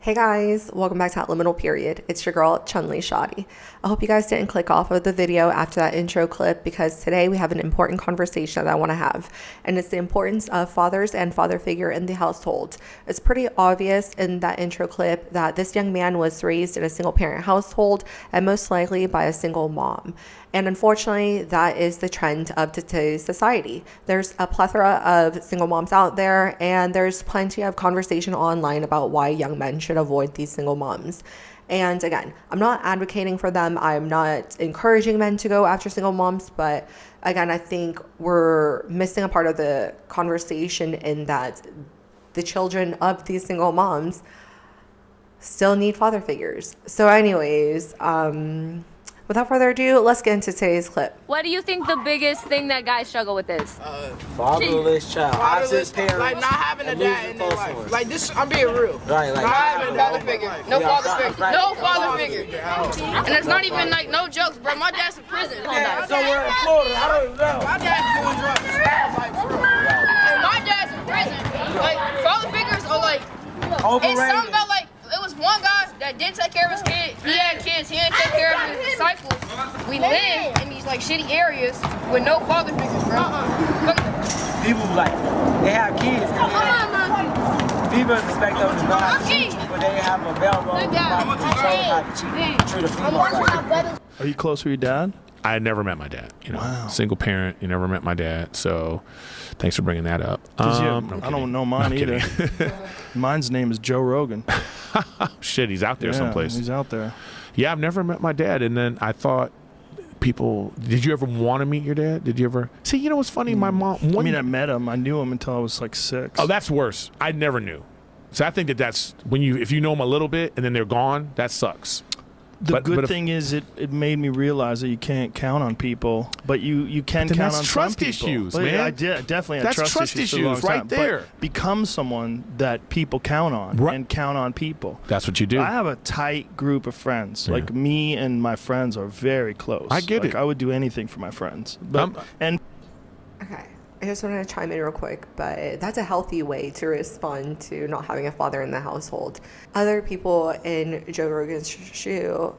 Hey guys, welcome back to That Liminal Period. It's your girl, Chun-Li Shoddy. I hope you guys didn't click off of the video after that intro clip because today we have an important conversation that I want to have, and it's the importance of fathers and father figure in the household. It's pretty obvious in that intro clip that this young man was raised in a single parent household and most likely by a single mom. And unfortunately, that is the trend of today's society. There's a plethora of single moms out there, and there's plenty of conversation online about why young men should avoid these single moms. And again, I'm not advocating for them. I'm not encouraging men to go after single moms. But again, I think we're missing a part of the conversation in that the children of these single moms still need father figures. So anyways, without further ado, let's get into today's clip. What do you think the biggest thing that guys struggle with is? Fatherless child. Fatherless, parents, like not having a dad in their life. Like this, I'm being real. Right, like not having a father figure. No father figure. No father figure. And it's not even like no jokes, bro. My dad's in prison. somewhere in Florida. I don't even know. My dad's doing drugs. Like for real. And my dad's in prison. Like father figures are like. Overrated. It's something about like it was one guy that did take care of his kid. He had kids. He didn't take care of his disciples. We live in these like shitty areas with no father figures, bro. People like they have kids. Females expect them to know how to cheat, but they have a available how to cheat. Treat a female like. Are you close with your dad? I had never met my dad. Wow. Single parent. You never met my dad. So, thanks for bringing that up. I don't know mine either. Mine's name is Joe Rogan. Shit, he's out there someplace. He's out there. Yeah, I've never met my dad. And then I thought, people, did you ever want to meet your dad? Did you ever? See, you know what's funny? My mom. I met him. I knew him until I was like 6. Oh, that's worse. I never knew. So I think that's when if you know them a little bit and then they're gone, that sucks. The good thing is it made me realize that you can't count on people, but you can count on trust some people. issues, but man. I definitely had That's trust issues for a long issues right time. there. But become someone that people count on and count on people. That's what you do. I have a tight group of friends. Yeah. Like me and my friends are very close. I get it. I would do anything for my friends. Okay, I just wanted to chime in real quick, but that's a healthy way to respond to not having a father in the household. Other people in Joe Rogan's shoe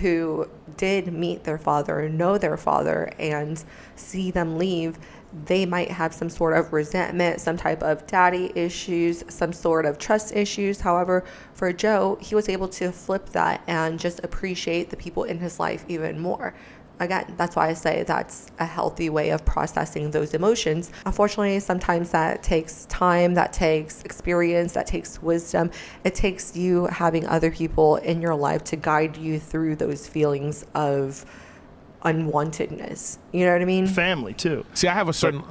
who did meet their father, know their father, and see them leave, they might have some sort of resentment, some type of daddy issues, some sort of trust issues. However, for Joe, he was able to flip that and just appreciate the people in his life even more. Again, that's why I say that's a healthy way of processing those emotions. Unfortunately, sometimes that takes time, that takes experience, that takes wisdom. It takes you having other people in your life to guide you through those feelings of unwantedness. You know what I mean? Family too. See, I have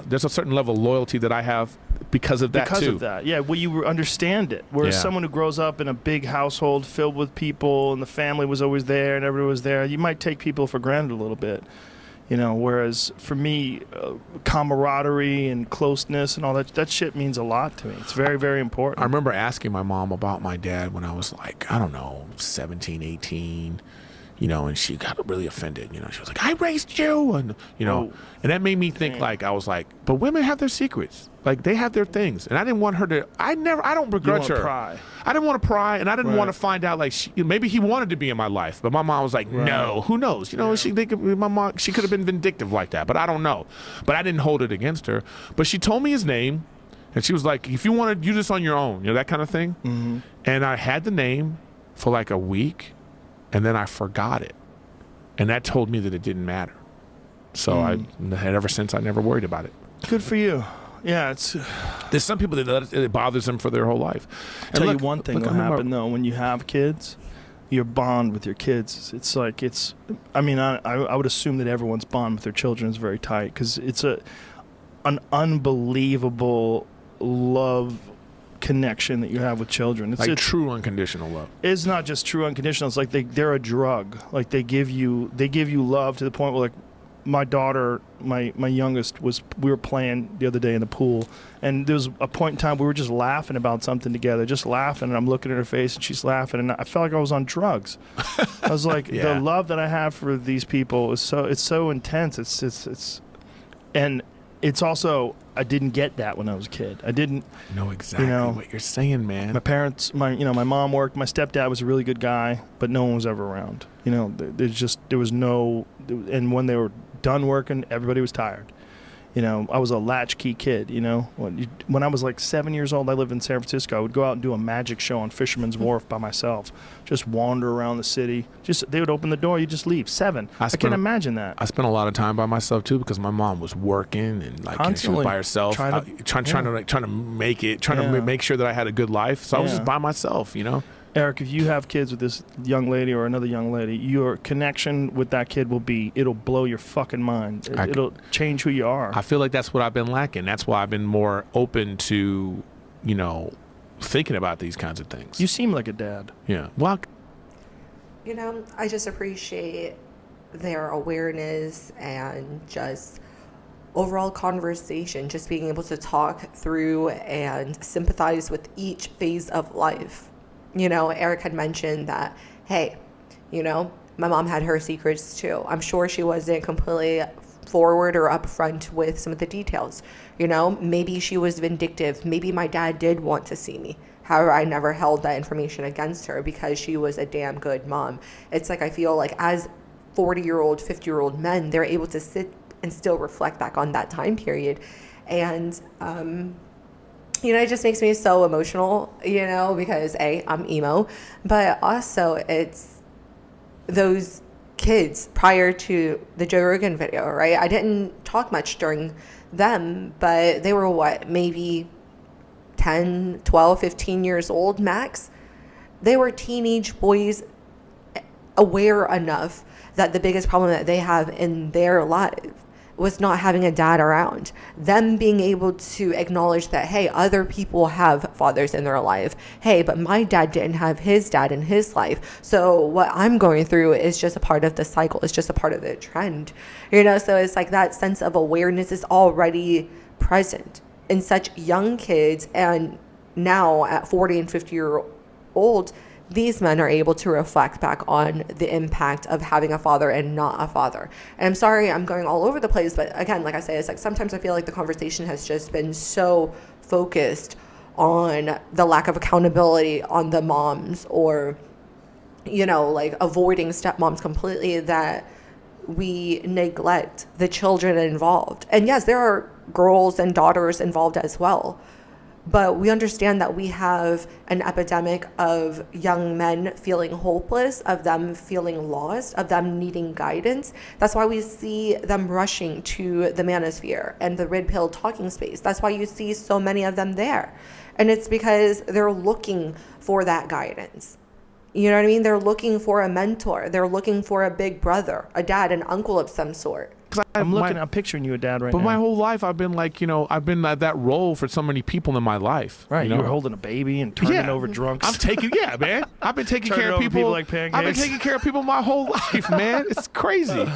there's a certain level of loyalty that I have because of that because too. of that, yeah. Well, you understand it. Whereas someone who grows up in a big household filled with people and the family was always there and everyone was there, you might take people for granted a little bit. Whereas for me, camaraderie and closeness and all that shit means a lot to me. It's very, very important. I remember asking my mom about my dad when I was like, I don't know, 17, 18. And she got really offended. She was like, I raised you. And, and that made me think I was like, but women have their secrets. Like, they have their things. And I didn't want her to, I don't begrudge her. Pry. I didn't want to pry, and I didn't want to find out, maybe he wanted to be in my life. But my mom was like, no, who knows? My mom, she could have been vindictive like that, but I don't know. But I didn't hold it against her. But she told me his name, and she was like, if you want to do this on your own, that kind of thing. Mm-hmm. And I had the name for like a week. And then I forgot it. And that told me that it didn't matter. So ever since, I never worried about it. Good for you. Yeah, there's some people that it bothers them for their whole life. Tell you one thing will happen, though. When you have kids, your bond with your kids, I would assume that everyone's bond with their children is very tight because it's an unbelievable love connection that you have with children. It's true unconditional love. It's not just true unconditional. It's like they're a drug. Like they give you love to the point where, like, my daughter, my youngest, we were playing the other day in the pool, and there was a point in time we were just laughing about something together, just laughing, and I'm looking at her face and she's laughing, and I felt like I was on drugs. I was like, yeah. The love that I have for these people is so intense. And it's also, I didn't get that when I was a kid. I didn't know exactly what you're saying, man. My parents, my mom worked. My stepdad was a really good guy, but no one was ever around. There was no, and when they were done working, everybody was tired. I was a latchkey kid, When I was like 7 years old, I lived in San Francisco. I would go out and do a magic show on Fisherman's Wharf by myself. Just wander around the city. They would open the door, you just leave. 7. I can't imagine that. I spent a lot of time by myself too because my mom was working and she was by herself, trying to make it, to make sure that I had a good life. So I was just by myself, Eric, if you have kids with this young lady or another young lady, your connection with that kid it'll blow your fucking mind. It'll change who you are. I feel like that's what I've been lacking. That's why I've been more open to, thinking about these kinds of things. You seem like a dad. Yeah. Well, I just appreciate their awareness and just overall conversation, just being able to talk through and sympathize with each phase of life. Eric had mentioned that, hey, my mom had her secrets too. I'm sure she wasn't completely forward or upfront with some of the details. Maybe she was vindictive. Maybe my dad did want to see me. However, I never held that information against her because she was a damn good mom. It's like I feel like as 40-year-old, 50-year-old men, they're able to sit and still reflect back on that time period. And, it just makes me so emotional, because I'm emo, but also it's those kids prior to the Joe Rogan video, right? I didn't talk much during them, but they were maybe 10, 12, 15 years old max. They were teenage boys aware enough that the biggest problem that they have in their life was not having a dad around. Them being able to acknowledge that, hey, other people have fathers in their life. Hey, but my dad didn't have his dad in his life. So what I'm going through is just a part of the cycle. It's just a part of the trend. So it's like that sense of awareness is already present in such young kids. And now at 40 and 50 year old, these men are able to reflect back on the impact of having a father and not a father. And I'm sorry I'm going all over the place, but again, like I say, it's like sometimes I feel like the conversation has just been so focused on the lack of accountability on the moms or, avoiding stepmoms completely that we neglect the children involved. And yes, there are girls and daughters involved as well. But we understand that we have an epidemic of young men feeling hopeless, of them feeling lost, of them needing guidance. That's why we see them rushing to the manosphere and the red pill talking space. That's why you see so many of them there. And it's because they're looking for that guidance. You know what I mean? They're looking for a mentor. They're looking for a big brother, a dad, an uncle of some sort. I'm picturing you a dad right now. But my whole life I've been I've been that role for so many people in my life. Right. You were holding a baby and turning over drunks. I'm taking, man. I've been taking care of people like pancakes. I've been taking care of people my whole life, man. It's crazy.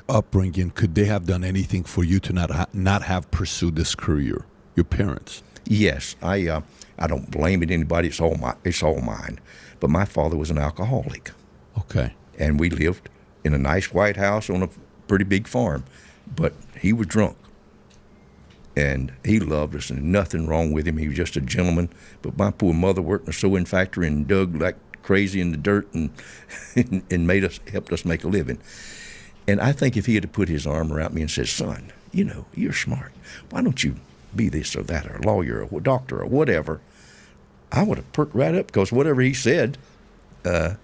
Upbringing, could they have done anything for you to not have pursued this career? Your parents? Yes. I don't blame it anybody. It's all mine. But my father was an alcoholic. Okay. And we lived in a nice white house on a pretty big farm, but he was drunk. And he loved us, and nothing wrong with him. He was just a gentleman. But my poor mother worked in a sewing factory and dug like crazy in the dirt and helped us make a living. And I think if he had put his arm around me and said, son, you're smart. Why don't you be this or that, or a lawyer or a doctor or whatever, I would have perked right up, because whatever he said, I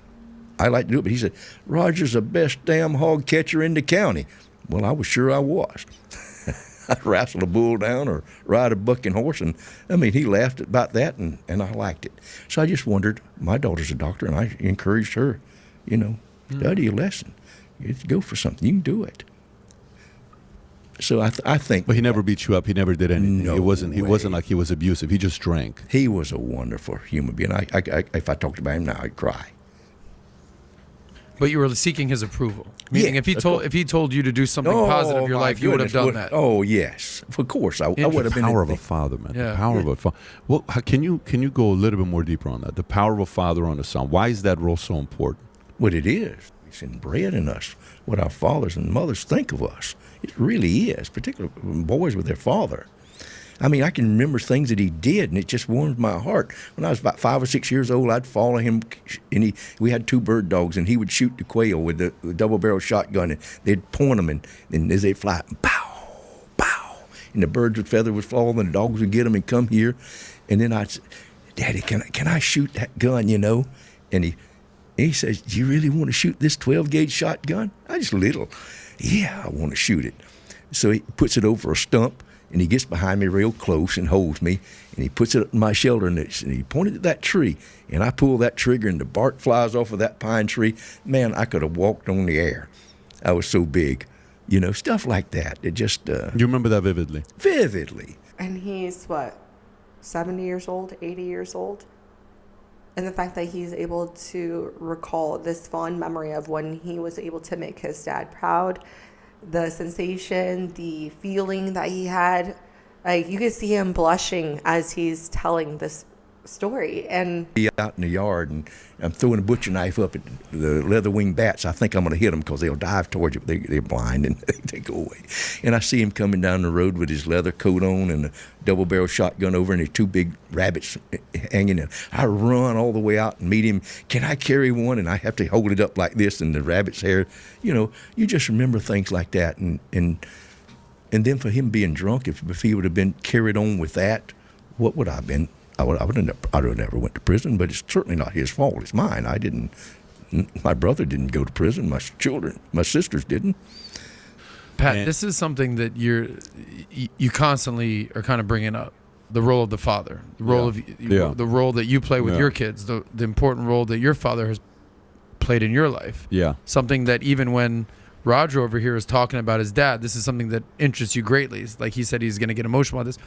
like to do it. But he said, Roger's the best damn hog catcher in the county. Well, I was sure I was. I'd wrestle a bull down or ride a bucking horse. And, he laughed about that, and I liked it. So I just wondered, my daughter's a doctor, and I encouraged her, study a lesson. You go for something. You can do it. So I think. But he never beat you up. He never did anything. No It wasn't like he was abusive. He just drank. He was a wonderful human being. If I talked about him now, I'd cry. But you were seeking his approval. Meaning, if he told you to do something positive in your life, you would have done that. Oh yes, of course. I would have been. The power of a father, man. Yeah. The power of a father. Well, can you go a little bit more deeper on that? The power of a father on a son. Why is that role so important? What it is. It's inbred in us what our fathers and mothers think of us. It really is, particularly boys with their father. I mean, I can remember things that he did, and it just warmed my heart. When I was about 5 or 6 years old, I'd follow him, and we had 2 bird dogs, and he would shoot the quail with the double-barrel shotgun, and they'd point them, and as they'd fly, pow, pow, and the birds would feather would fall, and the dogs would get them and come here, and then I'd say, Daddy, can I shoot that gun, you know? And he says, do you really want to shoot this 12-gauge shotgun? I just little. Yeah, I want to shoot it. So he puts it over a stump, and he gets behind me real close and holds me, and he puts it up in my shoulder, and he pointed at that tree, and I pull that trigger, and the bark flies off of that pine tree. Man, I could have walked on the air. I was so big. You know, stuff like that. It just... You remember that vividly? Vividly. And he's, 70 years old, 80 years old? And the fact that he's able to recall this fond memory of when he was able to make his dad proud, the sensation, the feeling that he had, like you could see him blushing as he's telling this story. And out in the yard, and I'm throwing a butcher knife up at the leather-winged bats. I think I'm going to hit them because they'll dive towards you. They're blind, and they go away. And I see him coming down the road with his leather coat on and a double-barrel shotgun over, and his 2 big rabbits hanging in. I run all the way out and meet him. Can I carry one? And I have to hold it up like this, and the rabbit's hair. You know, you just remember things like that. And then for him being drunk, if he would have been carried on with that, what would I have been? I would have never went to prison, but it's certainly not his fault. It's mine. My brother didn't go to prison. My sisters didn't. Pat, this is something that you constantly are kind of bringing up. The role of the father, the role the role that you play with your kids, the important role that your father has played in your life. Yeah. Something that even when Roger over here is talking about his dad, this is something that interests you greatly. Like he said, he's going to get emotional about this.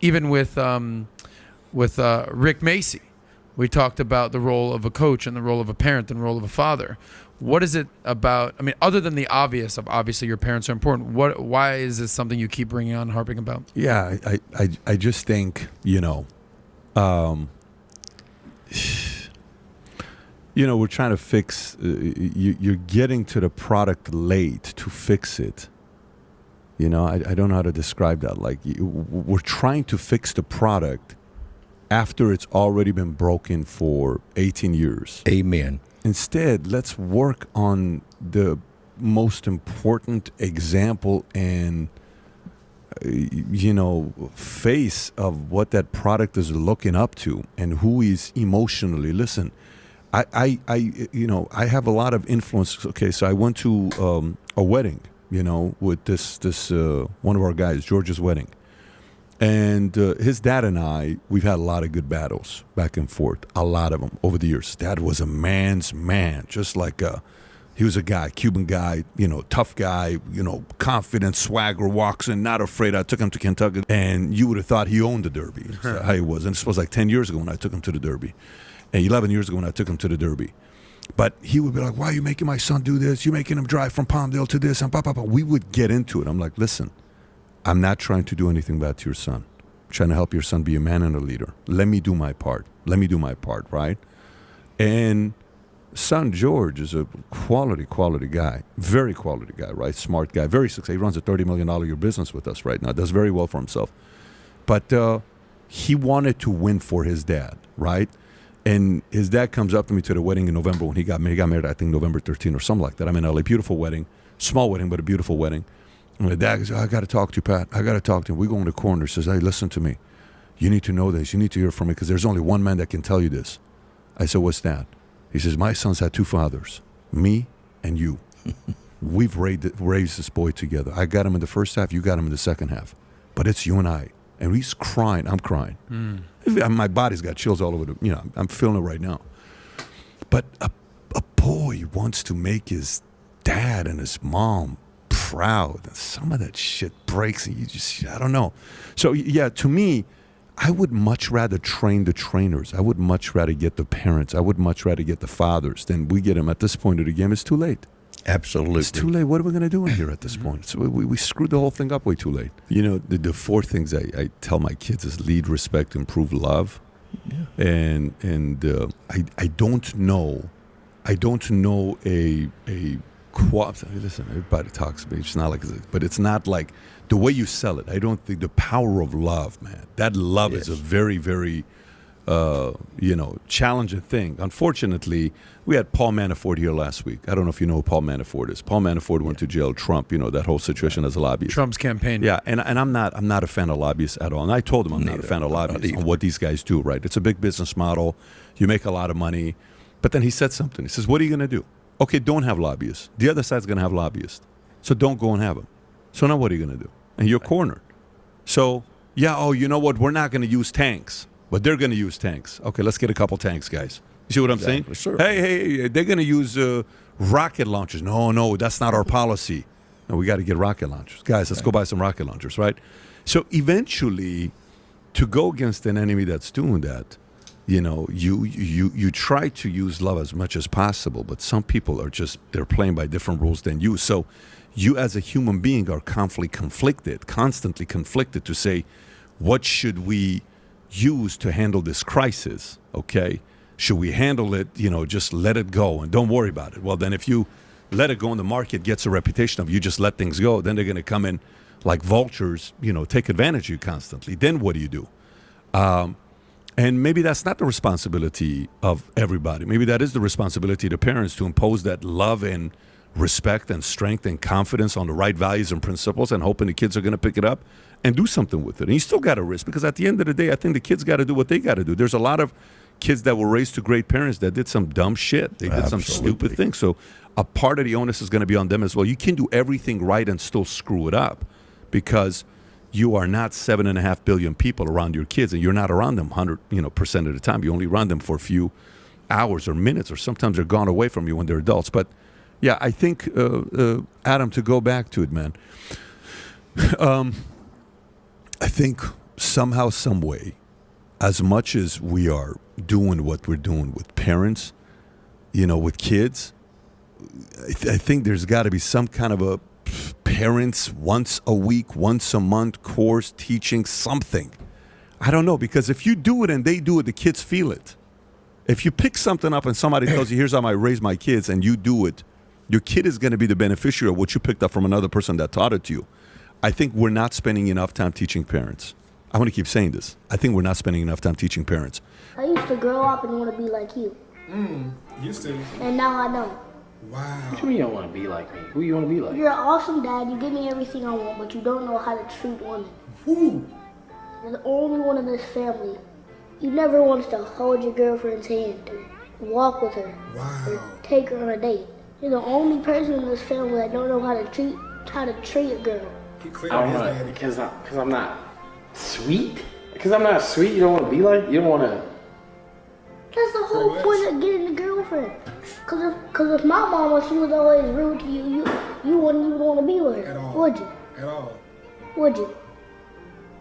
Even with Rick Macy, we talked about the role of a coach and the role of a parent and the role of a father. What is it about? I mean, other than the obvious of obviously your parents are important. Why is this something you keep bringing on, harping about? Yeah, I just think we're trying to fix. You're getting to the product late to fix it. I don't know how to describe that. Like we're trying to fix the product after it's already been broken for 18 years. Amen. Instead, let's work on the most important example and, face of what that product is looking up to and who is emotionally. Listen, I have a lot of influence. Okay, so I went to a wedding, with this one of our guys, George's wedding. And his dad and I, we've had a lot of good battles back and forth, a lot of them over the years. Dad was a man's man, just like he was a guy, Cuban guy, tough guy, confident, swagger, walks in, not afraid. I took him to Kentucky, and you would have thought he owned the Derby. That's how he was. And this was like 10 years ago when I took him to the Derby, and 11 years ago when I took him to the Derby. But he would be like, why are you making my son do this? You're making him drive from Palmdale to this, and we would get into it. I'm like, listen. I'm not trying to do anything bad to your son. I'm trying to help your son be a man and a leader. Let me do my part. Right? And son George is a quality guy. Very quality guy, right? Smart guy. Very successful. He runs a $30 million a year business with us right now. Does very well for himself. But he wanted to win for his dad, right? And his dad comes up to me to the wedding in November when he got married. He got married, I think, November 13 or something like that. I'm in LA. Beautiful wedding. Small wedding, but a beautiful wedding. And my dad goes, I got to talk to you, Pat. I got to talk to him. We go in the corner. He says, hey, listen to me. You need to know this. You need to hear from me because there's only one man that can tell you this. I said, what's that? He says, my son's had 2 fathers, me and you. We've raised this boy together. I got him in the first half. You got him in the second half. But it's you and I. And he's crying. I'm crying. My body's got chills all over I'm feeling it right now. But a boy wants to make his dad and his mom proud. Some of that shit breaks and I don't know. So yeah, to me, I would much rather train the trainers. I would much rather get the parents. I would much rather get the fathers than we get them at this point of the game. It's too late. Absolutely. It's too late. What are we going to do in here at this point? So we screwed the whole thing up way too late. The 4 things I tell my kids is lead, respect, improve, love. Yeah. And I don't know I don't know listen, everybody talks about it. It's not like, but it's not like the way you sell it. I don't think the power of love, man. That love is a very, very, challenging thing. Unfortunately, we had Paul Manafort here last week. I don't know if you know who Paul Manafort is. Paul Manafort went to jail. Trump, that whole situation as a lobbyist. Trump's campaign. Yeah, and I'm not a fan of lobbyists at all. And I told him I'm not a fan of lobbyists on what these guys do, right? It's a big business model. You make a lot of money. But then he said something. He says, what are you going to do? Okay, don't have lobbyists. The other side's going to have lobbyists. So don't go and have them. So now what are you going to do? And you're cornered. So, you know what? We're not going to use tanks, but they're going to use tanks. Okay, let's get a couple tanks, guys. You see what I'm saying? Sure. Hey, they're going to use rocket launchers. No, that's not our policy. No, we got to get rocket launchers. Guys, let's go buy some rocket launchers, right? So eventually, to go against an enemy that's doing that, you try to use love as much as possible, but some people are they're playing by different rules than you. So you as a human being are constantly conflicted to say, what should we use to handle this crisis? Okay. Should we handle it, just let it go and don't worry about it? Well, then if you let it go and the market gets a reputation of you just let things go, then they're going to come in like vultures, take advantage of you constantly. Then what do you do? And maybe that's not the responsibility of everybody. Maybe that is the responsibility of the parents to impose that love and respect and strength and confidence on the right values and principles and hoping the kids are going to pick it up and do something with it. And you still got to risk because at the end of the day, I think the kids got to do what they got to do. There's a lot of kids that were raised to great parents that did some dumb shit. They did some stupid things. So a part of the onus is going to be on them as well. You can do everything right and still screw it up because you are not 7.5 billion people around your kids, and you're not around them 100% of the time. You only around them for a few hours or minutes, or sometimes they're gone away from you when they're adults. But yeah, I think Adam, to go back to it, man. I think somehow, some way, as much as we are doing what we're doing with parents, with kids, I think there's got to be some kind of a parents once a week, once a month course teaching something. I don't know, because if you do it and they do it, the kids feel it. If you pick something up and somebody tells you, here's how I raise my kids, and you do it, your kid is going to be the beneficiary of what you picked up from another person that taught it to you. I think we're not spending enough time teaching parents. I want to keep saying this. I think we're not spending enough time teaching parents. I used to grow up and want to be like you. Used to. And now I don't. Wow. What you mean you don't want to be like me? Who you want to be like? You're an awesome dad. You give me everything I want, but you don't know how to treat women. Woo. You're the only one in this family. You never want to hold your girlfriend's hand or walk with her. Wow. Or take her on a date. You're the only person in this family that don't know how to treat a girl. He cleared I don't his know, daddy. because I'm not sweet. Because I'm not sweet, you don't want to be like. You don't want to. That's the whole point of getting a girlfriend. Cause if my mama, she was always rude to you, you wouldn't even want to be with her, At all. would you? At all. Would you?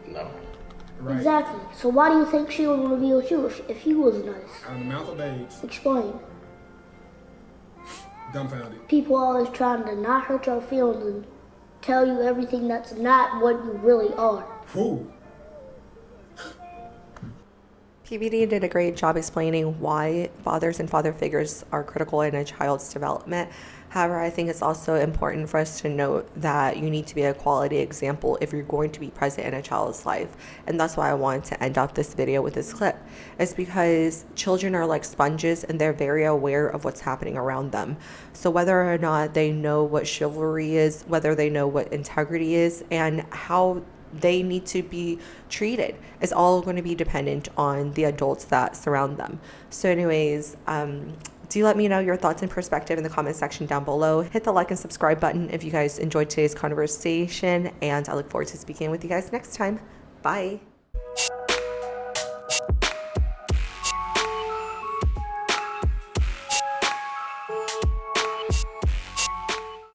No. Right. Exactly. So why do you think she would want to be with you if you was nice? Out of the mouth of babes. Explain. Dumbfounded. People always trying to not hurt your feelings and tell you everything that's not what you really are. Woo. PBD did a great job explaining why fathers and father figures are critical in a child's development. However, I think it's also important for us to note that you need to be a quality example if you're going to be present in a child's life. And that's why I wanted to end off this video with this clip. It's because children are like sponges and they're very aware of what's happening around them. So whether or not they know what chivalry is, whether they know what integrity is, and how they need to be treated is all going to be dependent on the adults that surround them. So anyways, do let me know your thoughts and perspective in the comment section down below. Hit the like and subscribe button if you guys enjoyed today's conversation, and I look forward to speaking with you guys next time. Bye.